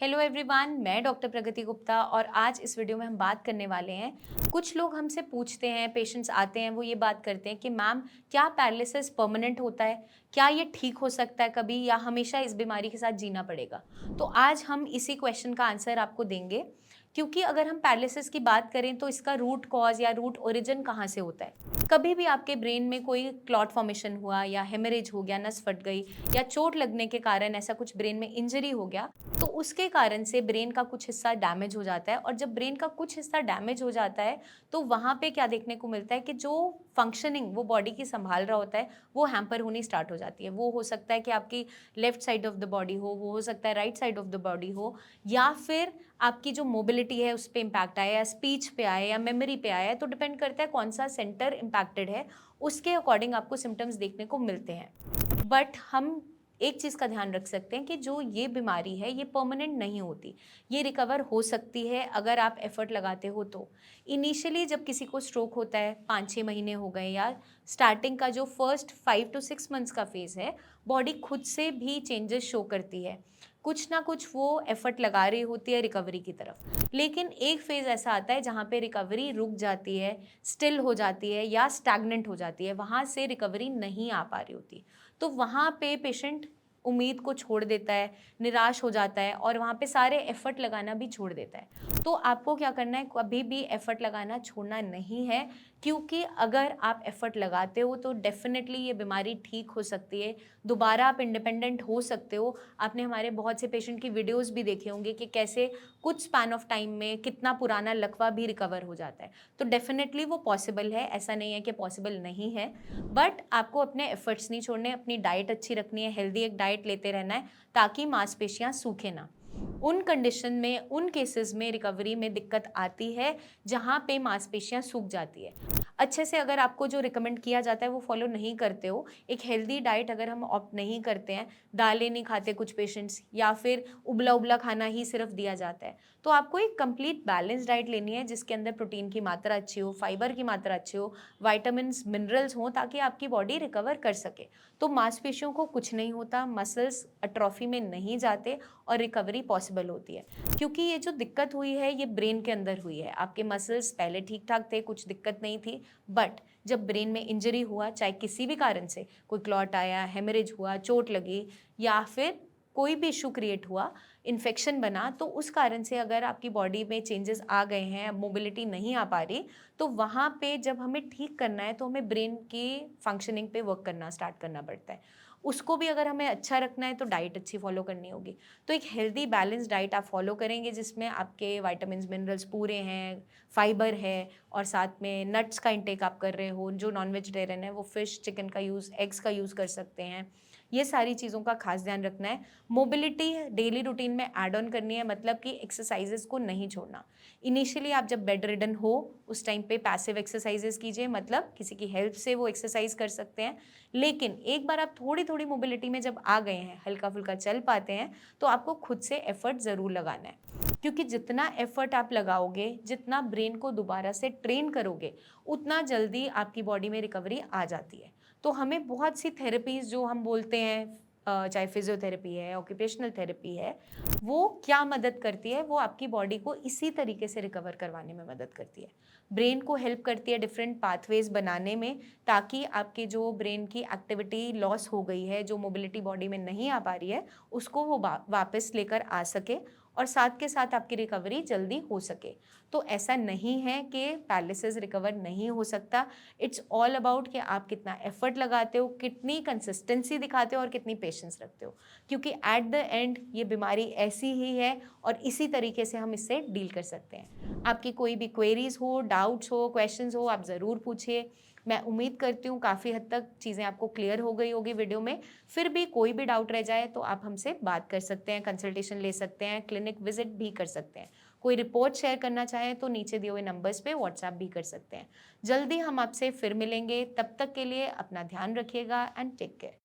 Hello everyone, मैं doctor प्रगति गुप्ता और आज इस वीडियो में हम बात करने वाले हैं। कुछ लोग हमसे पूछते हैं, पेशेंट्स आते हैं, वो ये बात करते हैं कि मैम क्या पैरालिसिस परमानेंट होता है? क्या ये ठीक हो सकता है कभी या हमेशा इस बीमारी के साथ जीना पड़ेगा? तो आज हम इसी क्वेश्चन का आंसर आपको देंगे, क्योंकि अगर हम पैरालिसिस की बात करें तो इसका रूट कॉज या रूट ओरिजिन कहाँ से होता है। कभी भी आपके ब्रेन में कोई क्लॉट फॉर्मेशन हुआ या हेमरेज हो गया, नस फट गई या चोट लगने के कारण ऐसा कुछ ब्रेन में इंजरी हो गया, तो उसके कारण से ब्रेन का कुछ हिस्सा डैमेज हो जाता है। और जब ब्रेन का कुछ हिस्सा डैमेज हो जाता है तो वहाँ पे क्या देखने को मिलता है कि जो फंक्शनिंग वो बॉडी की संभाल रहा होता है वो हैम्पर होनी स्टार्ट हो जाती है। वो हो सकता है कि आपकी left side of the body वो हो सकता है right side of the body हो, या फिर आपकी जो मोबिलिटी है उस पर इम्पैक्ट आया या स्पीच पे आया या मेमोरी पे आया है। तो डिपेंड करता है कौन सा सेंटर इम्पैक्टेड है, उसके अकॉर्डिंग आपको सिम्टम्स देखने को मिलते हैं। बट हम एक चीज़ का ध्यान रख सकते हैं कि जो ये बीमारी है ये परमानेंट नहीं होती, ये रिकवर हो सकती है अगर आप एफर्ट लगाते हो तो। इनिशियली जब किसी को स्ट्रोक होता है, 5-6 महीने हो गए या स्टार्टिंग का जो फर्स्ट 5 to 6 मंथ्स का फेज़ है, बॉडी खुद से भी चेंजेस शो करती है। कुछ ना कुछ वो एफर्ट लगा रही होती है रिकवरी की तरफ। लेकिन एक फेज़ ऐसा आता है जहाँ पे रिकवरी रुक जाती है, स्टिल हो जाती है या स्टैग्नेंट हो जाती है, वहाँ से रिकवरी नहीं आ पा रही होती। तो वहाँ पे पेशेंट उम्मीद को छोड़ देता है, निराश हो जाता है और वहाँ पे सारे एफ़र्ट लगाना भी छोड़ देता है। तो आपको क्या करना है, कभी भी एफ़र्ट लगाना छोड़ना नहीं है, क्योंकि अगर आप एफ़र्ट लगाते हो तो डेफ़िनेटली ये बीमारी ठीक हो सकती है, दोबारा आप इंडिपेंडेंट हो सकते हो। आपने हमारे बहुत से पेशेंट की वीडियोज़ भी देखे होंगे कि कैसे कुछ स्पैन ऑफ टाइम में कितना पुराना लकवा भी रिकवर हो जाता है। तो डेफ़िनेटली वो पॉसिबल है, ऐसा नहीं है कि पॉसिबल नहीं है। बट आपको अपने एफर्ट्स नहीं छोड़ने, अपनी डाइट अच्छी रखनी है, हेल्दी एक डाइट लेते रहना है ताकि मांसपेशियां सूखे ना। उन कंडीशन में, उन केसेस में रिकवरी में दिक्कत आती है जहाँ पे मांसपेशियां सूख जाती है। अच्छे से अगर आपको जो रिकमेंड किया जाता है वो फॉलो नहीं करते हो, एक हेल्दी डाइट अगर हम ऑप्ट नहीं करते हैं, दालें नहीं खाते कुछ पेशेंट्स, या फिर उबला उबला खाना ही सिर्फ दिया जाता है, तो आपको एक कंप्लीट बैलेंस डाइट लेनी है जिसके अंदर प्रोटीन की मात्रा अच्छी हो, फाइबर की मात्रा अच्छी हो, विटामिन्स मिनरल्स हों, ताकि आपकी बॉडी रिकवर कर सके। तो मांसपेशियों को कुछ नहीं होता, मसल्स अट्रॉफी में नहीं जाते और रिकवरी पॉसिबल होती है। क्योंकि ये जो दिक्कत हुई है ये ब्रेन के अंदर हुई है। आपके मसल्स पहले ठीक ठाक थे, कुछ दिक्कत नहीं थी, बट जब ब्रेन में इंजरी हुआ, चाहे किसी भी कारण से, कोई क्लॉट आया, हेमरेज हुआ, चोट लगी या फिर कोई भी इशू क्रिएट हुआ, इन्फेक्शन बना, तो उस कारण से अगर आपकी बॉडी में चेंजेस आ गए हैं, मोबिलिटी नहीं आ पा रही, तो वहाँ पे जब हमें ठीक करना है तो हमें ब्रेन की फंक्शनिंग पे वर्क करना स्टार्ट करना पड़ता है। उसको भी अगर हमें अच्छा रखना है तो डाइट अच्छी फॉलो करनी होगी। तो एक हेल्दी बैलेंस डाइट आप फॉलो करेंगे जिसमें आपके विटामिन्स मिनरल्स पूरे हैं, फाइबर है, और साथ में नट्स का इंटेक आप कर रहे हो। जो नॉन वेजिटेरियन है वो फिश, चिकन का यूज़, एग्स का यूज़ कर सकते हैं। ये सारी चीज़ों का खास ध्यान रखना है। मोबिलिटी डेली रूटीन में ऐड ऑन करनी है, मतलब कि एक्सरसाइजेस को नहीं छोड़ना। इनिशियली आप जब बेड रिडन हो उस टाइम पे पैसिव एक्सरसाइजेस कीजिए, मतलब किसी की हेल्प से वो एक्सरसाइज कर सकते हैं। लेकिन एक बार आप थोड़ी थोड़ी मोबिलिटी में जब आ गए हैं, हल्का फुल्का चल पाते हैं, तो आपको खुद से एफर्ट ज़रूर लगाना है। क्योंकि जितना एफर्ट आप लगाओगे, जितना ब्रेन को दोबारा से ट्रेन करोगे, उतना जल्दी आपकी बॉडी में रिकवरी आ जाती है। तो हमें बहुत सी थेरेपीज़ जो हम बोलते हैं, चाहे फिजियोथेरेपी है, ऑक्यूपेशनल थेरेपी है, वो क्या मदद करती है, वो आपकी बॉडी को इसी तरीके से रिकवर करवाने में मदद करती है। ब्रेन को हेल्प करती है डिफरेंट पाथवेज़ बनाने में, ताकि आपके जो ब्रेन की एक्टिविटी लॉस हो गई है, जो मोबिलिटी बॉडी में नहीं आ पा रही है, उसको वो वापस लेकर आ सके और साथ के साथ आपकी रिकवरी जल्दी हो सके। तो ऐसा नहीं है कि पैरालिसिस रिकवर नहीं हो सकता। इट्स ऑल अबाउट कि आप कितना एफर्ट लगाते हो, कितनी कंसिस्टेंसी दिखाते हो और कितनी पेशेंस रखते हो। क्योंकि एट द एंड ये बीमारी ऐसी ही है और इसी तरीके से हम इससे डील कर सकते हैं। आपकी कोई भी क्वेरीज हो, डाउट्स हो, क्वेश्चंस हो, आप ज़रूर पूछिए। मैं उम्मीद करती हूँ काफ़ी हद तक चीज़ें आपको क्लियर हो गई होगी वीडियो में। फिर भी कोई भी डाउट रह जाए तो आप हमसे बात कर सकते हैं, कंसल्टेशन ले सकते हैं, क्लिनिक विजिट भी कर सकते हैं। कोई रिपोर्ट शेयर करना चाहें तो नीचे दिए हुए नंबर्स पे व्हाट्सएप भी कर सकते हैं। जल्दी हम आपसे फिर मिलेंगे, तब तक के लिए अपना ध्यान रखिएगा एंड टेक केयर।